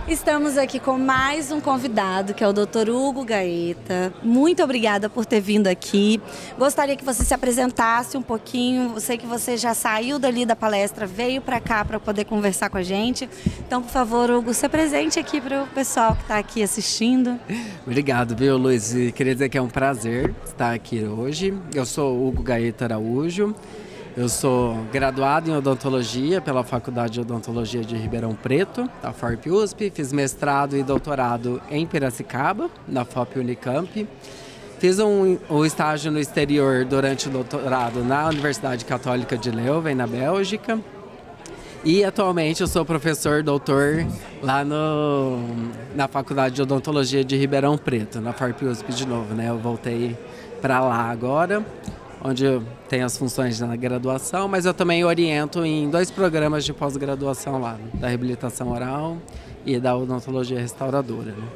Estamos aqui com mais um convidado, que é o Dr. Hugo Gaeta. Muito obrigada por ter vindo aqui. Gostaria que você se apresentasse um pouquinho. Eu sei que você já saiu dali da palestra, veio para cá para poder conversar com a gente. Então, por favor, Hugo, se apresente aqui para o pessoal que está aqui assistindo. Obrigado, viu, Luiz? Queria dizer que é um prazer estar aqui hoje. Eu sou Hugo Gaeta Araújo. Eu sou graduado em odontologia pela Faculdade de Odontologia de Ribeirão Preto, da FARP-USP. Fiz mestrado e doutorado em Piracicaba, na FOP Unicamp. Fiz um estágio no exterior durante o doutorado na Universidade Católica de Leuven, na Bélgica. E atualmente eu sou professor doutor lá na Faculdade de Odontologia de Ribeirão Preto, na FARP-USP de novo, né? Eu voltei para lá agora, onde eu tenho as funções na graduação, mas eu também oriento em 2 programas de pós-graduação lá, da reabilitação oral e da odontologia restauradora, né?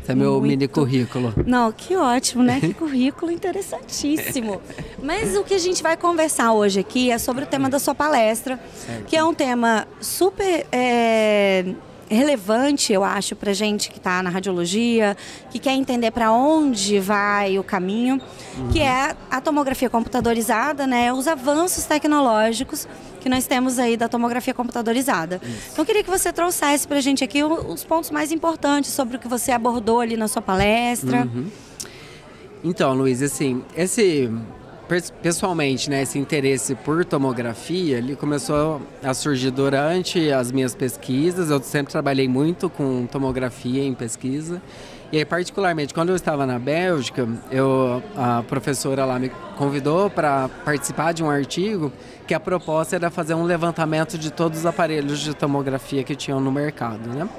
Esse é meu mini currículo. Não, que ótimo, né? Que currículo interessantíssimo. Mas o que a gente vai conversar hoje aqui é sobre o tema da sua palestra, certo, que é um tema super relevante, eu acho, para gente que está na radiologia, que quer entender para onde vai o caminho, que é a tomografia computadorizada, né? Os avanços tecnológicos que nós temos aí da tomografia computadorizada. Então, eu queria que você trouxesse para a gente aqui os pontos mais importantes sobre o que você abordou ali na sua palestra. Então, Luiz, assim, pessoalmente, né, esse interesse por tomografia, ele começou a surgir durante as minhas pesquisas. Eu sempre trabalhei muito com tomografia em pesquisa. E aí, particularmente, quando eu estava na Bélgica, a professora lá me convidou para participar de um artigo que a proposta era fazer um levantamento de todos os aparelhos de tomografia que tinham no mercado, né?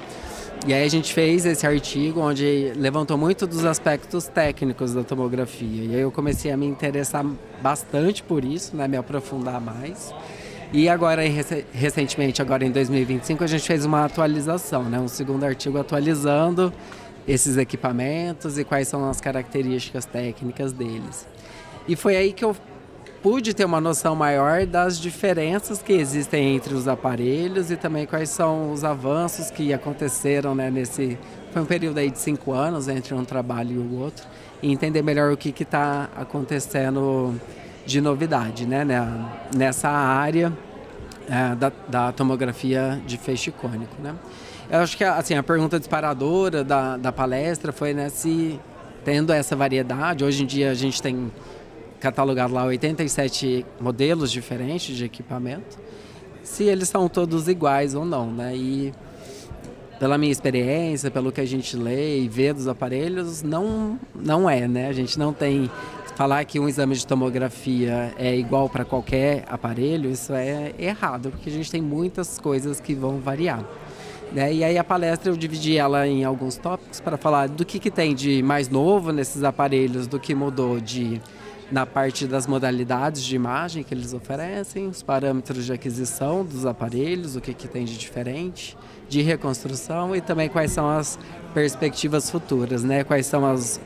E aí a gente fez esse artigo onde levantou muito dos aspectos técnicos da tomografia. E aí eu comecei a me interessar bastante por isso, né, me aprofundar mais. E agora, recentemente, agora em 2025, a gente fez uma atualização, né, um segundo artigo atualizando esses equipamentos e quais são as características técnicas deles. E foi aí que eu pude ter uma noção maior das diferenças que existem entre os aparelhos e também quais são os avanços que aconteceram, né, foi um período aí de 5 anos entre um trabalho e o outro, e entender melhor o que está acontecendo de novidade, né, nessa área da tomografia de feixe cônico, né. Eu acho que assim, a pergunta disparadora da palestra foi, né, se tendo essa variedade, hoje em dia a gente tem catalogado lá 87 modelos diferentes de equipamento, se eles são todos iguais ou não, né? E pela minha experiência, pelo que a gente lê e vê dos aparelhos, não é, né? A gente não tem... Falar que um exame de tomografia é igual para qualquer aparelho, isso é errado, porque a gente tem muitas coisas que vão variar, né? E aí a palestra eu dividi ela em alguns tópicos para falar do que tem de mais novo nesses aparelhos, do que mudou na parte das modalidades de imagem que eles oferecem, os parâmetros de aquisição dos aparelhos, o que tem de diferente, de reconstrução e também quais são as perspectivas futuras, né? Quais são as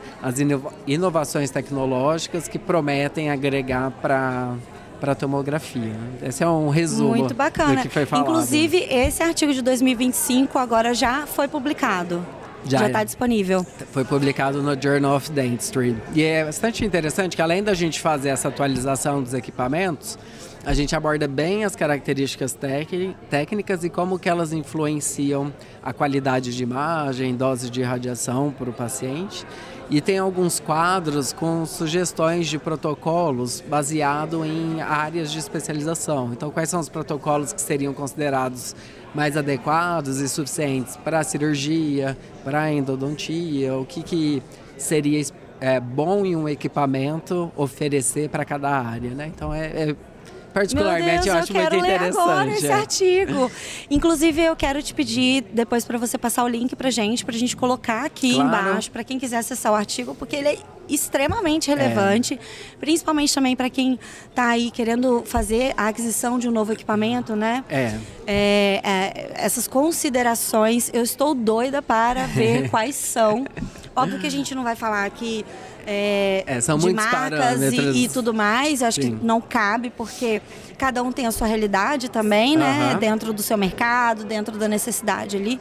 inovações tecnológicas que prometem agregar para a tomografia. Esse é um resumo muito bacana do que foi falado. Inclusive, esse artigo de 2025 agora já foi publicado. Já está disponível. Foi publicado no Journal of Dentistry. E é bastante interessante que, além da gente fazer essa atualização dos equipamentos, a gente aborda bem as características técnicas e como que elas influenciam a qualidade de imagem, dose de radiação para o paciente. E tem alguns quadros com sugestões de protocolos baseado em áreas de especialização. Então, quais são os protocolos que seriam considerados mais adequados e suficientes para a cirurgia, para a endodontia, o que seria bom em um equipamento oferecer para cada área, né? Então, particularmente, Deus, eu acho muito interessante. Agora esse artigo. Inclusive, eu quero te pedir depois para você passar o link pra gente colocar aqui embaixo, para quem quiser acessar o artigo, porque ele é extremamente relevante, principalmente também para quem está aí querendo fazer a aquisição de um novo equipamento, né? Essas considerações, eu estou doida para ver quais são. Óbvio que a gente não vai falar aqui são de muitos marcas e tudo mais, eu acho que não cabe, porque cada um tem a sua realidade também, né? Dentro do seu mercado, dentro da necessidade ali.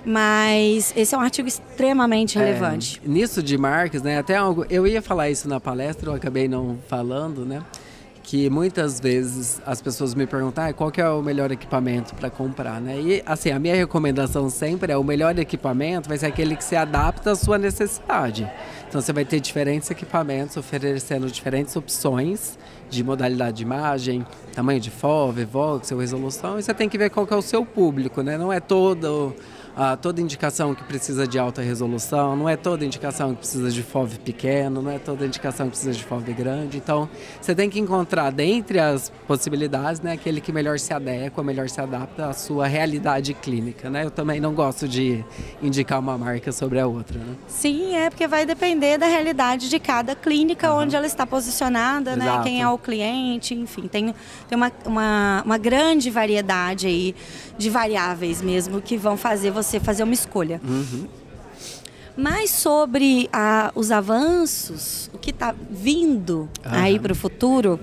Mas esse é um artigo extremamente relevante. Nisso de marcas, né? Até algo, eu ia falar isso na palestra, eu acabei não falando, né? Que muitas vezes as pessoas me perguntam qual que é o melhor equipamento para comprar, né? E assim, a minha recomendação sempre é o melhor equipamento vai ser aquele que se adapta à sua necessidade. Então você vai ter diferentes equipamentos oferecendo diferentes opções de modalidade de imagem, tamanho de FOV, voxel, resolução, e você tem que ver qual que é o seu público, né? Não é toda indicação que precisa de alta resolução, não é toda indicação que precisa de FOV pequeno, não é toda indicação que precisa de FOV grande. Então, você tem que encontrar dentre as possibilidades, né, aquele que melhor se adequa, melhor se adapta à sua realidade clínica, né? Eu também não gosto de indicar uma marca sobre a outra, né? Sim, porque vai depender da realidade de cada clínica, onde ela está posicionada, né? Quem é o cliente, enfim, tem uma grande variedade aí de variáveis mesmo que vão fazer você fazer uma escolha. Mas sobre os avanços, o que está vindo aí para o futuro,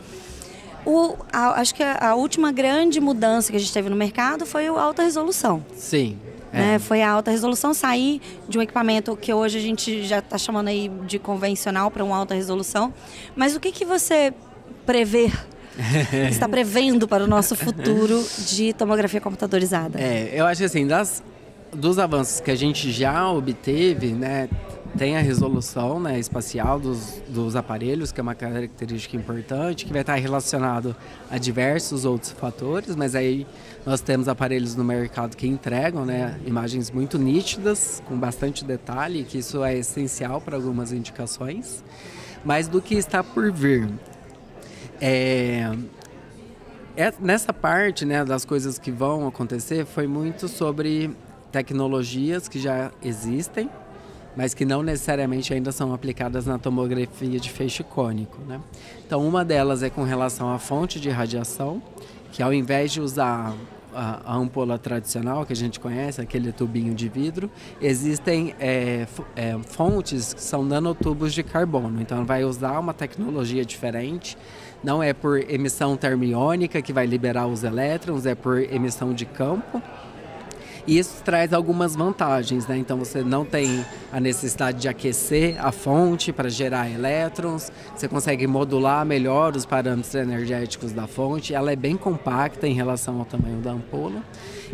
acho que a última grande mudança que a gente teve no mercado foi a alta resolução. Sim. Foi a alta resolução, sair de um equipamento que hoje a gente já está chamando aí de convencional para uma alta resolução. Mas o que você prevê, está prevendo para o nosso futuro de tomografia computadorizada? Eu acho que assim, dos avanços que a gente já obteve, né, tem a resolução, né, espacial dos aparelhos, que é uma característica importante, que vai estar relacionado a diversos outros fatores, mas aí nós temos aparelhos no mercado que entregam, né, imagens muito nítidas, com bastante detalhe, que isso é essencial para algumas indicações. Mas do que está por vir, nessa parte, né, das coisas que vão acontecer, foi muito sobre tecnologias que já existem, mas que não necessariamente ainda são aplicadas na tomografia de feixe cônico, né? Então, uma delas é com relação à fonte de radiação, que ao invés de usar a ampola tradicional que a gente conhece, aquele tubinho de vidro, existem fontes que são nanotubos de carbono. Então, vai usar uma tecnologia diferente. Não é por emissão termiônica que vai liberar os elétrons, é por emissão de campo. E isso traz algumas vantagens, né? Então você não tem a necessidade de aquecer a fonte para gerar elétrons, você consegue modular melhor os parâmetros energéticos da fonte, ela é bem compacta em relação ao tamanho da ampola.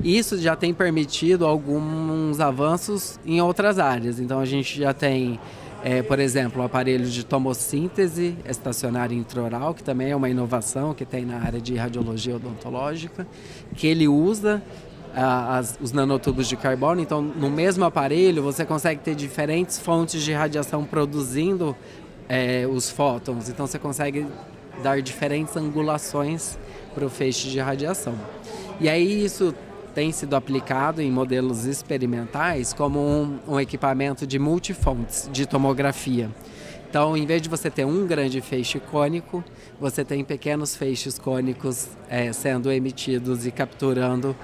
E isso já tem permitido alguns avanços em outras áreas. Então a gente já tem, por exemplo, o aparelho de tomossíntese estacionária intraoral, que também é uma inovação que tem na área de radiologia odontológica, que ele usa os nanotubos de carbono. Então, no mesmo aparelho, você consegue ter diferentes fontes de radiação produzindo os fótons. Então, você consegue dar diferentes angulações para o feixe de radiação. E aí, isso tem sido aplicado em modelos experimentais como um equipamento de multifontes de tomografia. Então, em vez de você ter um grande feixe cônico, você tem pequenos feixes cônicos sendo emitidos e capturando,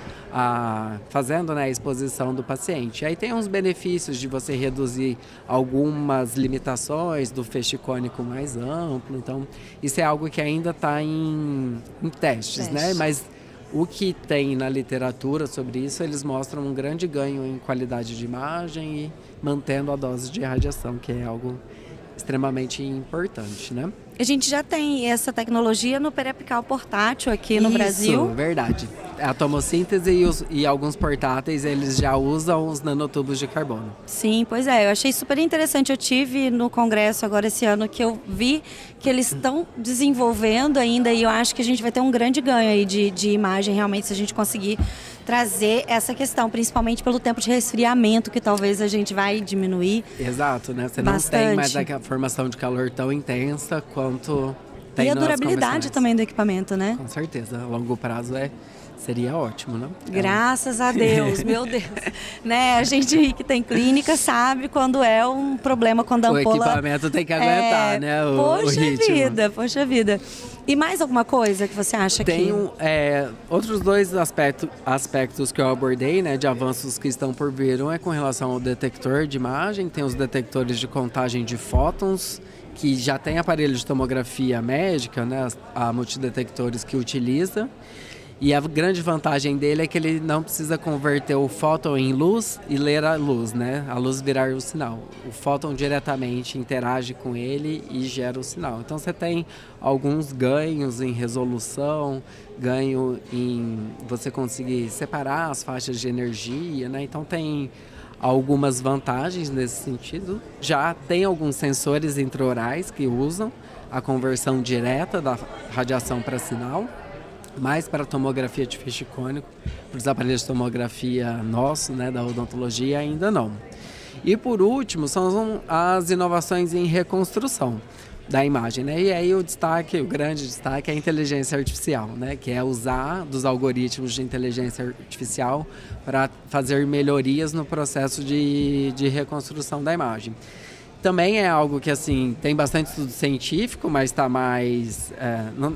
fazendo, né, a exposição do paciente. Aí tem uns benefícios de você reduzir algumas limitações do feixe cônico mais amplo. Então, isso é algo que ainda está em testes, né? Mas o que tem na literatura sobre isso, eles mostram um grande ganho em qualidade de imagem e mantendo a dose de radiação, que é algo extremamente importante, né? A gente já tem essa tecnologia no periapical portátil aqui no Brasil. Isso, verdade. A tomossíntese e alguns portáteis, eles já usam os nanotubos de carbono. Sim, pois eu achei super interessante. Eu tive no congresso agora esse ano que eu vi que eles estão desenvolvendo ainda e eu acho que a gente vai ter um grande ganho aí de imagem realmente se a gente conseguir trazer essa questão, principalmente pelo tempo de resfriamento que talvez a gente vai diminuir. Exato, né? Você não tem mais a formação de calor tão intensa quanto tem. E a durabilidade também do equipamento, né? Com certeza, a longo prazo seria ótimo, né? Graças a Deus, meu Deus. Né? A gente que tem clínica sabe quando é um problema, quando a ampola... O equipamento tem que aguentar, né? O ritmo. Poxa vida. E mais alguma coisa que você acha que... Tem outros dois aspectos que eu abordei, né, de avanços que estão por vir. Um é com relação ao detector de imagem, tem os detectores de contagem de fótons, que já tem aparelho de tomografia médica, né, a multidetectores que utiliza. E a grande vantagem dele é que ele não precisa converter o fóton em luz e ler a luz, né? A luz virar o sinal. O fóton diretamente interage com ele e gera o sinal. Então você tem alguns ganhos em resolução, ganho em você conseguir separar as faixas de energia, né? Então tem algumas vantagens nesse sentido. Já tem alguns sensores intraorais que usam a conversão direta da radiação para sinal, mas para a tomografia de feixe cônico, para os aparelhos de tomografia nossos, né, da odontologia, ainda não. E por último, são as inovações em reconstrução da imagem, né? E aí o grande destaque é a inteligência artificial, né? Que é usar dos algoritmos de inteligência artificial para fazer melhorias no processo de reconstrução da imagem. Também é algo que, assim, tem bastante estudo científico, mas está mais...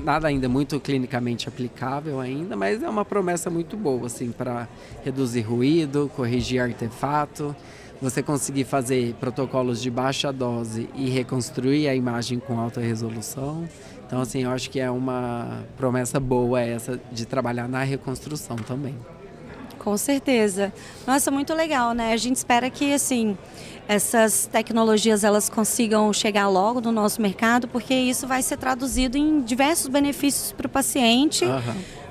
nada ainda muito clinicamente aplicável ainda, mas é uma promessa muito boa, assim, para reduzir ruído, corrigir artefato, você conseguir fazer protocolos de baixa dose e reconstruir a imagem com alta resolução. Então, assim, eu acho que é uma promessa boa essa de trabalhar na reconstrução também. Com certeza. Nossa, muito legal, né? A gente espera que, assim, essas tecnologias elas consigam chegar logo no nosso mercado, porque isso vai ser traduzido em diversos benefícios para o paciente,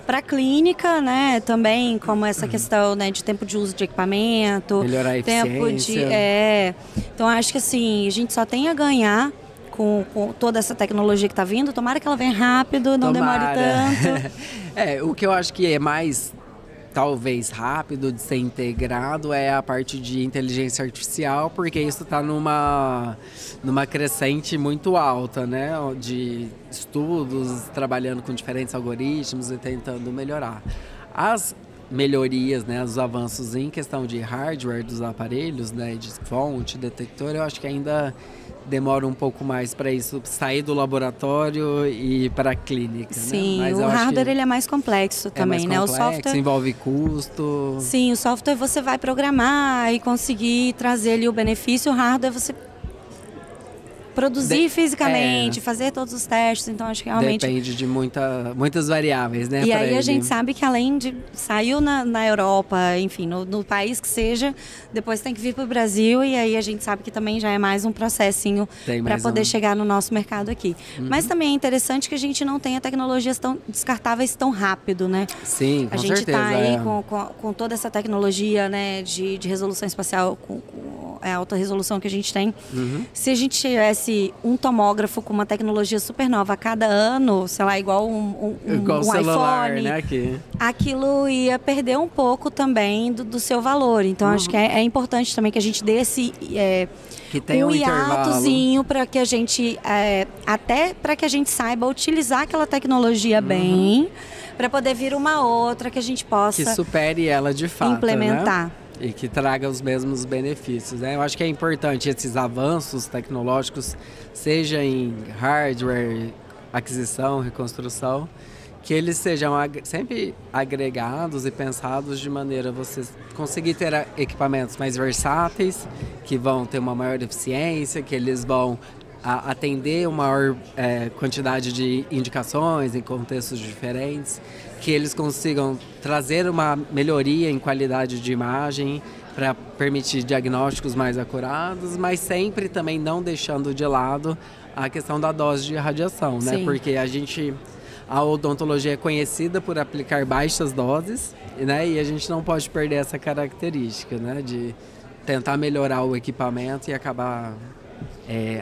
para a clínica, né? Também, como essa questão, né, de tempo de uso de equipamento, melhorar a eficiência. Então, acho que assim, a gente só tem a ganhar com toda essa tecnologia que está vindo. Tomara que ela venha rápido, não demore tanto. O que eu acho que é mais talvez rápido de ser integrado é a parte de inteligência artificial, porque isso está numa crescente muito alta, né? De estudos, trabalhando com diferentes algoritmos e tentando melhorar. As melhorias, né, os avanços em questão de hardware dos aparelhos, né, de fonte, detector, eu acho que ainda demora um pouco mais para isso sair do laboratório e para a clínica. Sim, né? Mas o hardware ele é mais complexo também, né? O software envolve custo. Sim, o software você vai programar e conseguir trazer ali o benefício, o hardware você produzir fisicamente, fazer todos os testes, então acho que realmente... Depende de muitas variáveis, né? E aí a gente sabe que além de... Saiu na Europa, enfim, no país que seja, depois tem que vir para o Brasil e aí a gente sabe que também já é mais um processinho para poder chegar no nosso mercado aqui. Mas também é interessante que a gente não tenha tecnologias tão descartáveis tão rápido, né? Sim, com certeza. A gente está aí com toda essa tecnologia, né, de resolução espacial, com a alta resolução que a gente tem. Se a gente tivesse um tomógrafo com uma tecnologia super nova a cada ano, sei lá, igual um celular, iPhone, né, aquilo ia perder um pouco também do seu valor. Então, acho que é importante também que a gente dê esse que tem um hiatozinho para que a gente, até para que a gente saiba utilizar aquela tecnologia bem, para poder vir uma outra que a gente possa... Que supere ela de fato, implementar. Né? E que traga os mesmos benefícios, né? Eu acho que é importante esses avanços tecnológicos, seja em hardware, aquisição, reconstrução, que eles sejam sempre agregados e pensados de maneira a você conseguir ter equipamentos mais versáteis, que vão ter uma maior eficiência, que eles vão atender uma maior quantidade de indicações em contextos diferentes, que eles consigam trazer uma melhoria em qualidade de imagem para permitir diagnósticos mais acurados, mas sempre também não deixando de lado a questão da dose de radiação, né? Sim. Porque a odontologia é conhecida por aplicar baixas doses, né? E a gente não pode perder essa característica, né? De tentar melhorar o equipamento e acabar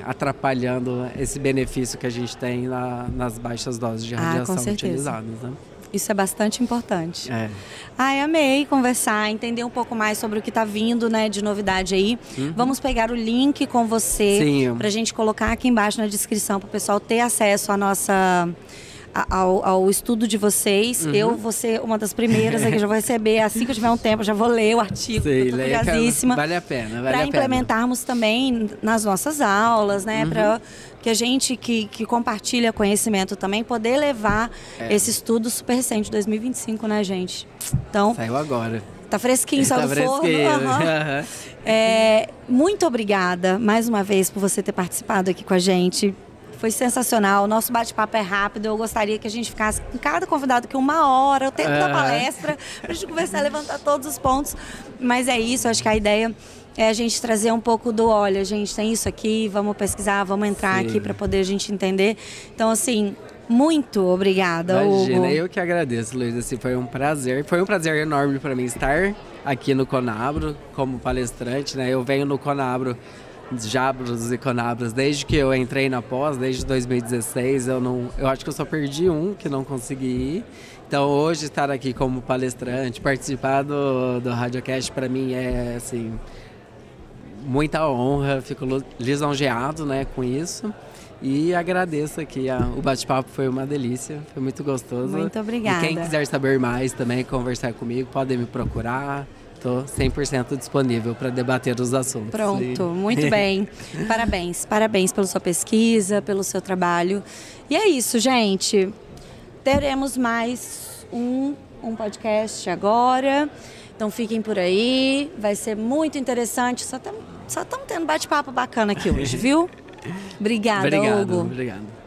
atrapalhando esse benefício que a gente tem nas baixas doses de radiação utilizadas, né? Isso é bastante importante. Amei conversar, entender um pouco mais sobre o que está vindo, né, de novidade aí. Vamos pegar o link com você para a gente colocar aqui embaixo na descrição para o pessoal ter acesso à nossa... Ao estudo de vocês. Eu vou ser uma das primeiras aqui, já vou receber, assim que eu tiver um tempo, já vou ler o artigo, estou curiosíssima. Vale a pena, para implementarmos também nas nossas aulas, né? Para que a gente que compartilha conhecimento também, poder levar esse estudo super recente, 2025, né, gente? Então, saiu agora. Tá fresquinho, saiu do forno. Muito obrigada, mais uma vez, por você ter participado aqui com a gente. foi sensacional. O nosso bate-papo é rápido. Eu gostaria que a gente ficasse com cada convidado aqui 1 hora, o tempo da palestra, para a gente conversar, levantar todos os pontos. Mas é isso, acho que a ideia é a gente trazer um pouco do, olha, gente, tem isso aqui, vamos pesquisar, vamos entrar aqui para poder a gente entender. Então, assim, muito obrigada, Imagina, Hugo. eu que agradeço, Luiz. Assim, foi um prazer enorme para mim estar aqui no Conabro como palestrante, né? Eu venho no Conabro, Jabros e Conabros, desde que eu entrei na pós, desde 2016. Eu acho que eu só perdi um que não consegui ir. Então, hoje, estar aqui como palestrante, participar do Radiocast, para mim é, assim, muita honra. Fico lisonjeado, né, com isso. E agradeço aqui, o bate-papo foi uma delícia, foi muito gostoso. Muito obrigada. E quem quiser saber mais também, conversar comigo, podem me procurar. Estou 100% disponível para debater os assuntos. Pronto, muito bem. Parabéns pela sua pesquisa, pelo seu trabalho. E é isso, gente. Teremos mais um podcast agora. Então fiquem por aí, vai ser muito interessante. Só estamos tendo bate-papo bacana aqui hoje, viu? Obrigada, Hugo. Obrigado.